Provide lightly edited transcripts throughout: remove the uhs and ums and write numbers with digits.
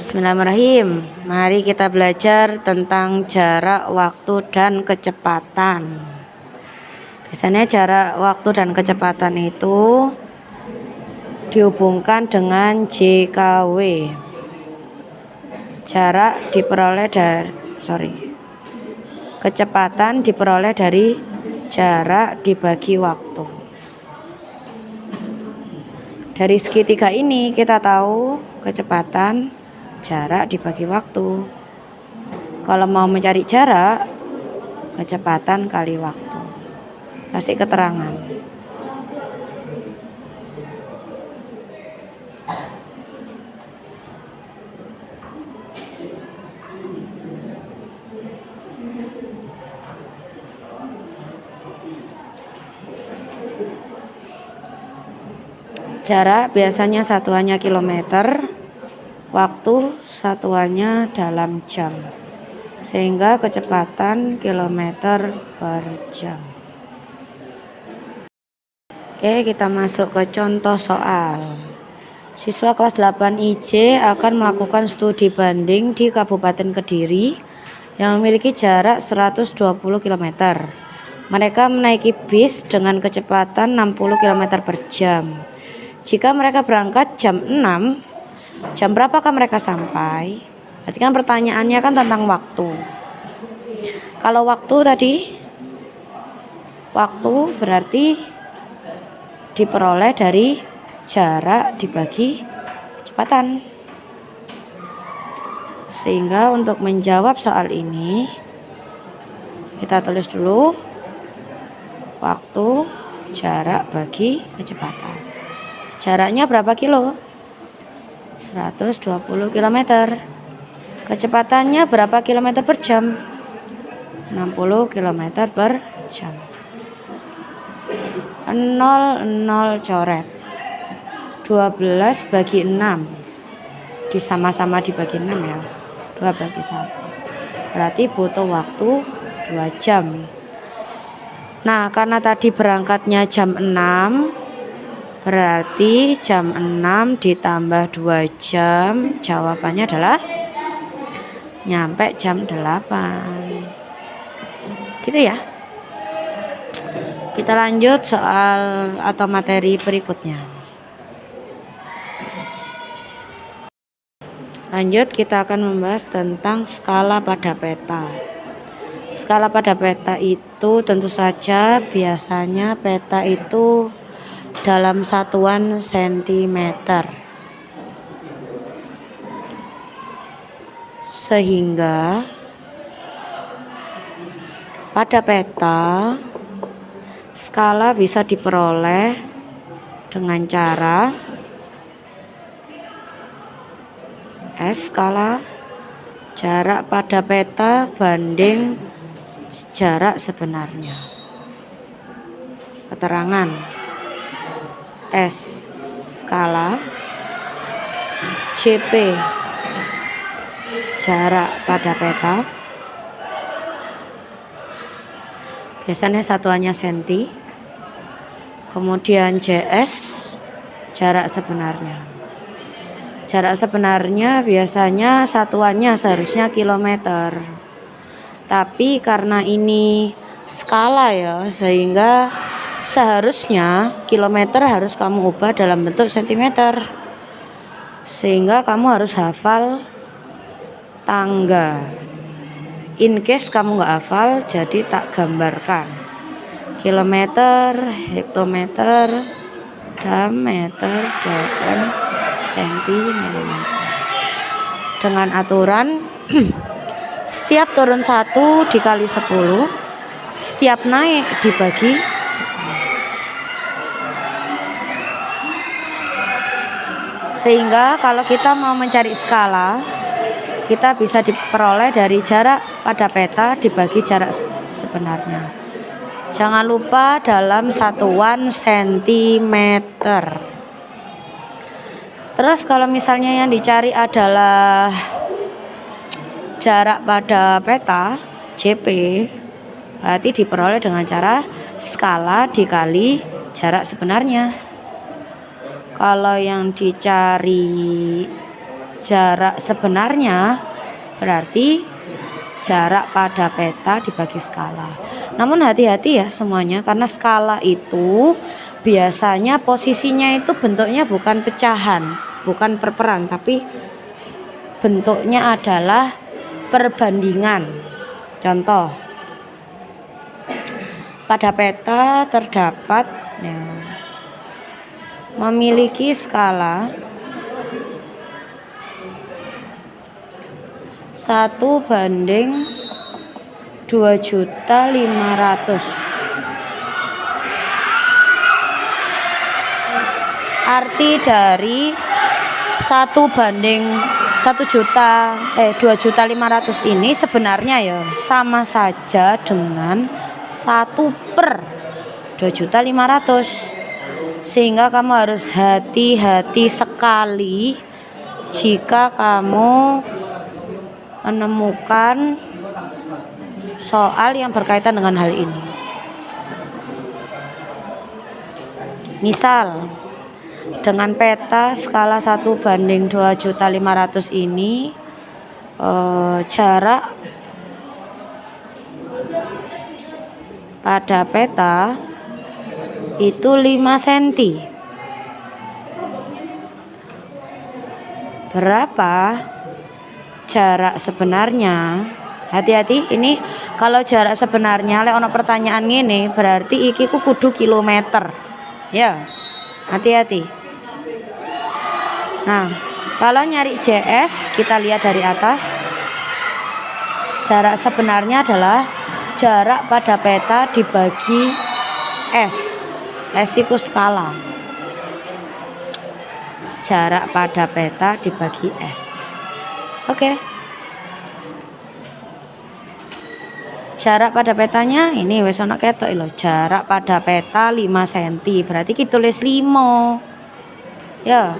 Bismillahirrahmanirrahim. Mari kita belajar tentang jarak, waktu, dan kecepatan. Biasanya jarak, waktu, dan kecepatan itu dihubungkan dengan JKW. Kecepatan diperoleh dari jarak dibagi waktu. Dari segitiga ini kita tahu kecepatan jarak dibagi waktu. Kalau mau mencari jarak, kecepatan kali waktu. Kasih keterangan. Jarak biasanya satuannya kilometer, waktu satuannya dalam jam, sehingga kecepatan kilometer per jam. Oke, kita masuk ke contoh soal. Siswa kelas 8 IJ akan melakukan studi banding di Kabupaten Kediri yang memiliki jarak 120 km. Mereka menaiki bis dengan kecepatan 60 km per jam. Jika mereka berangkat jam 6, jam berapakah mereka sampai? Berarti kan pertanyaannya kan tentang waktu. Kalau waktu berarti diperoleh dari jarak dibagi kecepatan. Sehingga untuk menjawab soal ini, kita tulis dulu waktu, jarak bagi kecepatan. Jaraknya berapa kilo? 120 km. Kecepatannya berapa kilometer per jam? 60 km per jam. 0 coret. 12 bagi 6. Sama-sama dibagi 6 ya. 2 bagi 1. Berarti butuh waktu 2 jam. Nah, karena tadi berangkatnya jam 6, berarti jam 6 ditambah 2 jam, jawabannya adalah nyampe jam 8. Gitu ya. Kita lanjut soal atau materi berikutnya. Lanjut, kita akan membahas tentang skala pada peta. Skala pada peta itu tentu saja biasanya peta itu dalam satuan sentimeter, sehingga pada peta skala bisa diperoleh dengan cara S skala jarak pada peta banding jarak sebenarnya. Keterangan S skala JP jarak pada peta, biasanya satuannya senti, kemudian JS jarak sebenarnya. Jarak sebenarnya biasanya satuannya seharusnya kilometer, tapi karena ini skala ya, sehingga seharusnya kilometer harus kamu ubah dalam bentuk sentimeter, sehingga kamu harus hafal tangga. In case kamu nggak hafal, jadi tak gambarkan kilometer, hektometer, diameter, dm, sentimeter, dengan aturan setiap turun 1 dikali 10, setiap naik dibagi 10. Sehingga kalau kita mau mencari skala, kita bisa diperoleh dari jarak pada peta dibagi jarak sebenarnya. Jangan lupa dalam satuan sentimeter. Terus kalau misalnya yang dicari adalah jarak pada peta JP, berarti diperoleh dengan cara skala dikali jarak sebenarnya. Kalau yang dicari jarak sebenarnya berarti jarak pada peta dibagi skala. Namun hati-hati ya semuanya, karena skala itu biasanya posisinya itu bentuknya bukan pecahan, bukan perperan, tapi bentuknya adalah perbandingan. Contoh, pada peta terdapat memiliki skala 1:2.500.000. Arti dari 2.500.000 ini sebenarnya ya sama saja dengan 1/2.500.000. Sehingga kamu harus hati-hati sekali jika kamu menemukan soal yang berkaitan dengan hal ini. Misal, dengan peta skala 1:2.500.000 ini jarak pada peta itu 5 cm. Berapa jarak sebenarnya? Hati-hati, ini kalau jarak sebenarnya lek ono pertanyaan ini berarti iki ku kudu kilometer. Ya, hati-hati. Nah, kalau nyari JS kita lihat dari atas. Jarak sebenarnya adalah jarak pada peta dibagi S. S itu skala. Jarak pada peta dibagi S. Oke. Jarak pada petanya ini wis ana ketok lho. Jarak pada peta 5 cm. Berarti kita tulis 5. Ya.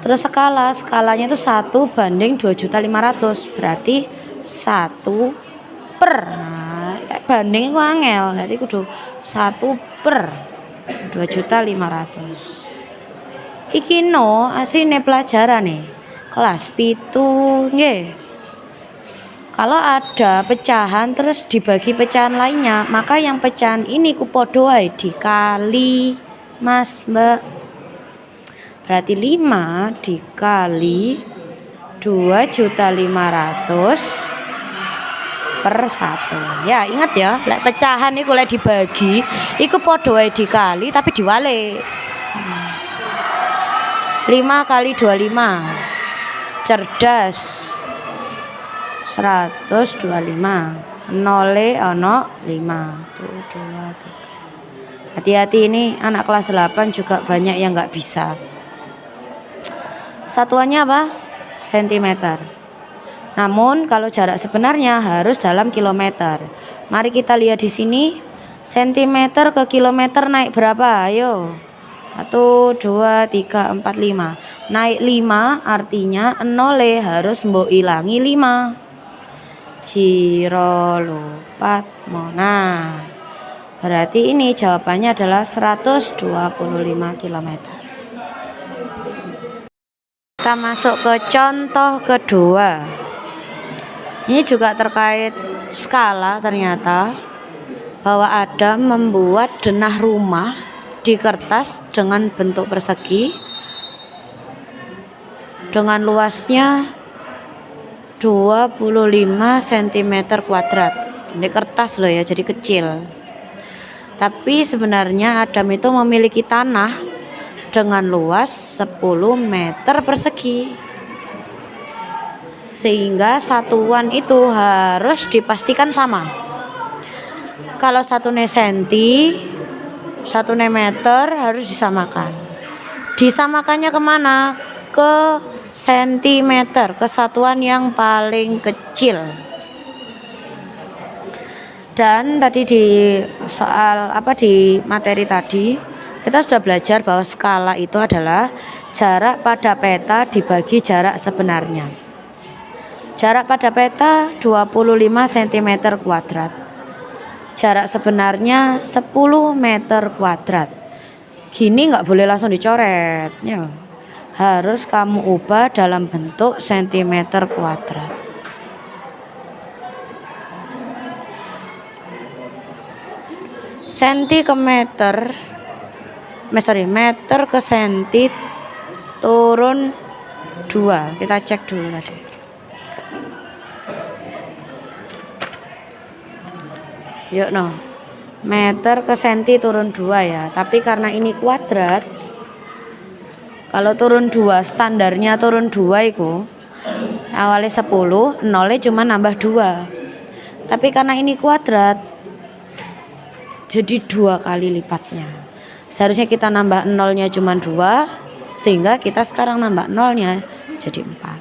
Terus skalanya itu 1:2.500.000. Berarti 1 per. Nah, banding itu angel. Berarti kudu 1/2.500.000. Iki no asine pelajaran nih. Kelas 7 nggih. Kalau ada pecahan terus dibagi pecahan lainnya, maka yang pecahan ini ku podo ae dikali Mas, Mbak. Berarti 5 dikali 2.500.000 per 1. Ya, ingat ya, lek pecahan iku lek dibagi, iku podo ae dikali tapi diwalik. 5 kali 25. Cerdas. 125. Nole ono 5. Tuh, 2, 3. Hati-hati, ini anak kelas 8 juga banyak yang nggak bisa. Satuannya apa? Sentimeter. Namun kalau jarak sebenarnya harus dalam kilometer. Mari kita lihat di sini. Sentimeter ke kilometer naik berapa? Ayo. 1, 2, 3, 4, 5. Naik 5 artinya nole harus mbok ilangi 5. Jiro lupat mona. Berarti ini jawabannya adalah 125 km. Kita masuk ke contoh kedua. Ini juga terkait skala ternyata, bahwa Adam membuat denah rumah di kertas dengan bentuk persegi dengan luasnya 25 cm kuadrat. Ini kertas loh ya, jadi kecil. Tapi sebenarnya Adam itu memiliki tanah dengan luas 10 meter persegi. Sehingga satuan itu harus dipastikan sama. Kalau 1 senti, 1 meter harus disamakan. Disamakannya kemana? Ke sentimeter, kesatuan yang paling kecil. Dan tadi di soal di materi tadi kita sudah belajar bahwa skala itu adalah jarak pada peta dibagi jarak sebenarnya. Jarak pada peta 25 cm kuadrat. Jarak sebenarnya 10 meter kuadrat. Gini nggak boleh langsung dicoret ya. harus kamu ubah dalam bentuk sentimeter kuadrat. Meter ke senti turun 2. Kita cek dulu tadi. Yuk no. Meter ke senti turun 2 ya. Tapi karena ini kuadrat, kalau turun 2 standarnya turun 2 itu awalnya 10, nolnya cuma nambah 2. Tapi karena ini kuadrat jadi 2 kali lipatnya. Seharusnya kita nambah nolnya cuma 2, sehingga kita sekarang nambah nolnya jadi 4.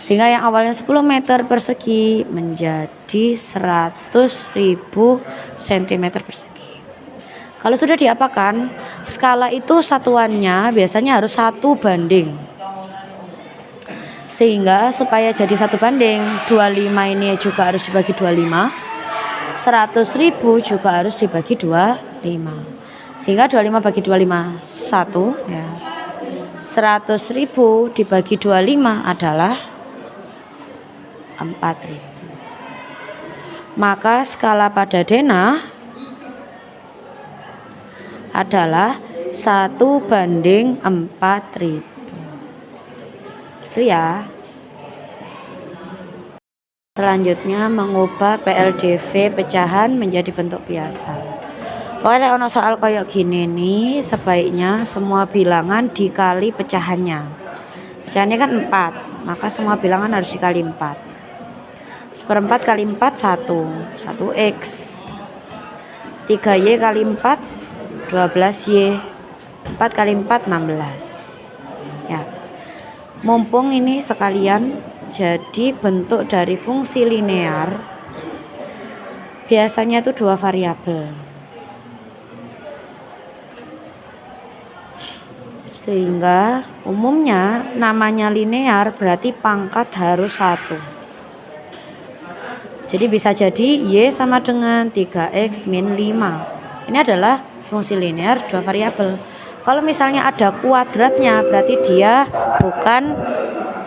Sehingga yang awalnya 10 meter persegi menjadi 100.000 cm persegi. Kalau sudah diapakan, skala itu satuannya biasanya harus 1 banding. Sehingga supaya jadi 1 banding, 25 ini juga harus dibagi 25, 100.000 juga harus dibagi 25. Sehingga 25 bagi 25 1 ya. 100.000 dibagi 25 adalah 4.000. Maka skala pada denah adalah 1 banding 4.000. Itu ya. Selanjutnya mengubah PLDV pecahan menjadi bentuk biasa. Kalau ono soal kayak gini nih, sebaiknya semua bilangan dikali pecahannya. Pecahannya kan 4, maka semua bilangan harus dikali 4. 1/4 kali 4 1, 1x. 3y kali 4 12y. 4 kali 4 16. Ya. Mumpung ini sekalian jadi bentuk dari fungsi linear, biasanya itu 2 variabel. Sehingga umumnya namanya linear berarti pangkat harus 1. Jadi bisa jadi y sama dengan 3x min 5. Ini adalah fungsi linear 2 variabel. Kalau misalnya ada kuadratnya berarti dia bukan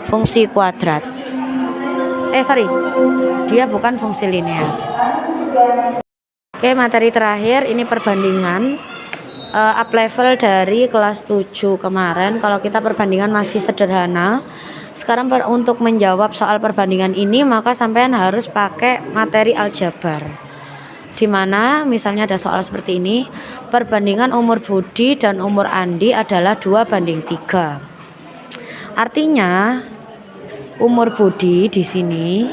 fungsi kuadrat. Dia bukan fungsi linear. Oke, materi terakhir ini perbandingan up level dari kelas 7 kemarin. Kalau kita perbandingan masih sederhana, sekarang untuk menjawab soal perbandingan ini maka sampean harus pakai materi aljabar, dimana misalnya ada soal seperti ini, perbandingan umur Budi dan umur Andi adalah 2:3. Artinya umur Budi di sini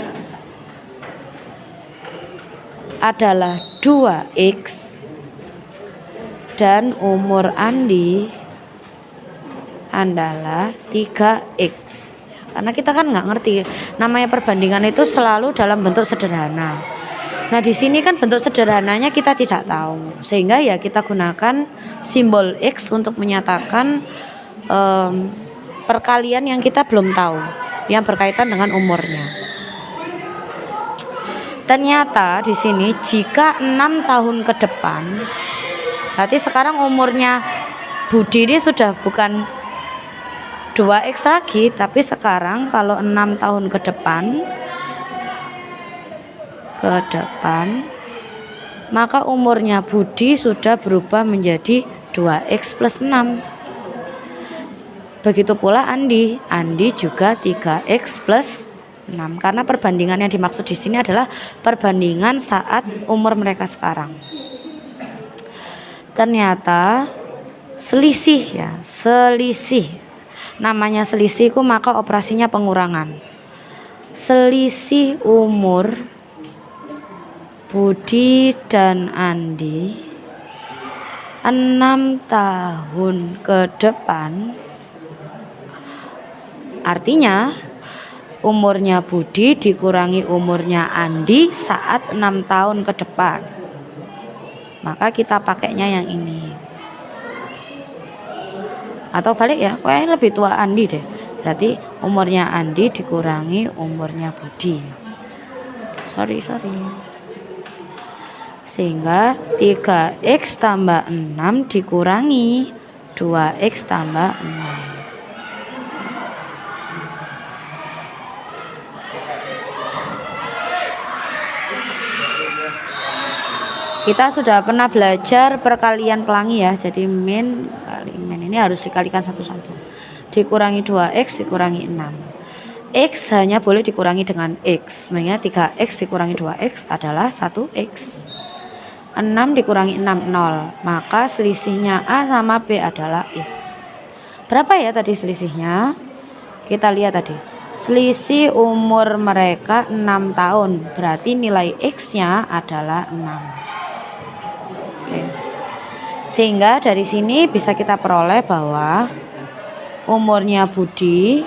adalah 2x dan umur Andi adalah 3x. Karena kita kan nggak ngerti, namanya perbandingan itu selalu dalam bentuk sederhana. Nah di sini kan bentuk sederhananya kita tidak tahu, sehingga ya kita gunakan simbol x untuk menyatakan perkalian yang kita belum tahu, yang berkaitan dengan umurnya. Ternyata di sini jika 6 tahun ke depan, berarti sekarang umurnya Budi ini sudah bukan 2x lagi, tapi sekarang kalau 6 tahun ke depan maka umurnya Budi sudah berubah menjadi 2x plus 6. Begitu pula Andi juga 3x plus 6. Karena perbandingan yang dimaksud di sini adalah perbandingan saat umur mereka sekarang. Ternyata selisih. Namanya selisih maka operasinya pengurangan. Selisih umur Budi dan Andi 6 tahun ke depan, artinya umurnya Budi dikurangi umurnya Andi saat 6 tahun ke depan. Maka kita pakainya yang ini. Atau balik ya, kayaknya lebih tua Andi deh. Berarti umurnya Andi dikurangi umurnya Budi. Sorry. Sehingga 3x tambah 6 dikurangi 2x tambah 6. Kita sudah pernah belajar perkalian pelangi ya. Jadi min kali min ini harus dikalikan satu-satu. Dikurangi 2x dikurangi 6. X hanya boleh dikurangi dengan x. Makanya 3x dikurangi 2x adalah 1x. 6 dikurangi 6 0. Maka selisihnya A sama B adalah x. Berapa ya tadi selisihnya? Kita lihat tadi. Selisih umur mereka 6 tahun. Berarti nilai x-nya adalah 6. Sehingga dari sini bisa kita peroleh bahwa umurnya Budi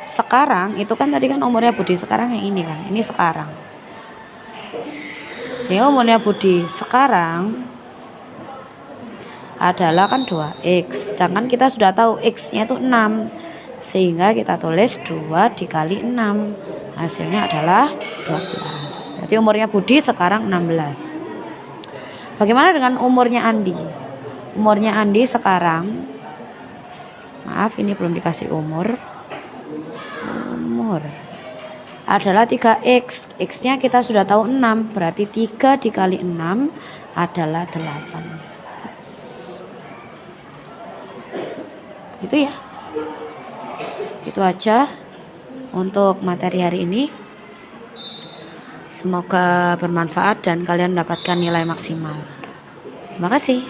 sekarang itu kan tadi kan umurnya Budi sekarang yang ini kan, ini sekarang. Sehingga umurnya Budi sekarang adalah kan 2x. Sedangkan kita sudah tahu x-nya itu 6. Sehingga kita tulis 2 dikali 6. Hasilnya adalah 12. Berarti umurnya Budi sekarang 16. Bagaimana dengan umurnya Andi? Umurnya Andi sekarang, maaf ini belum dikasih umur adalah 3x. X-nya kita sudah tahu 6, berarti 3 dikali 6 adalah 8. Itu ya. Itu aja untuk materi hari ini. Semoga bermanfaat dan kalian mendapatkan nilai maksimal. Terima kasih.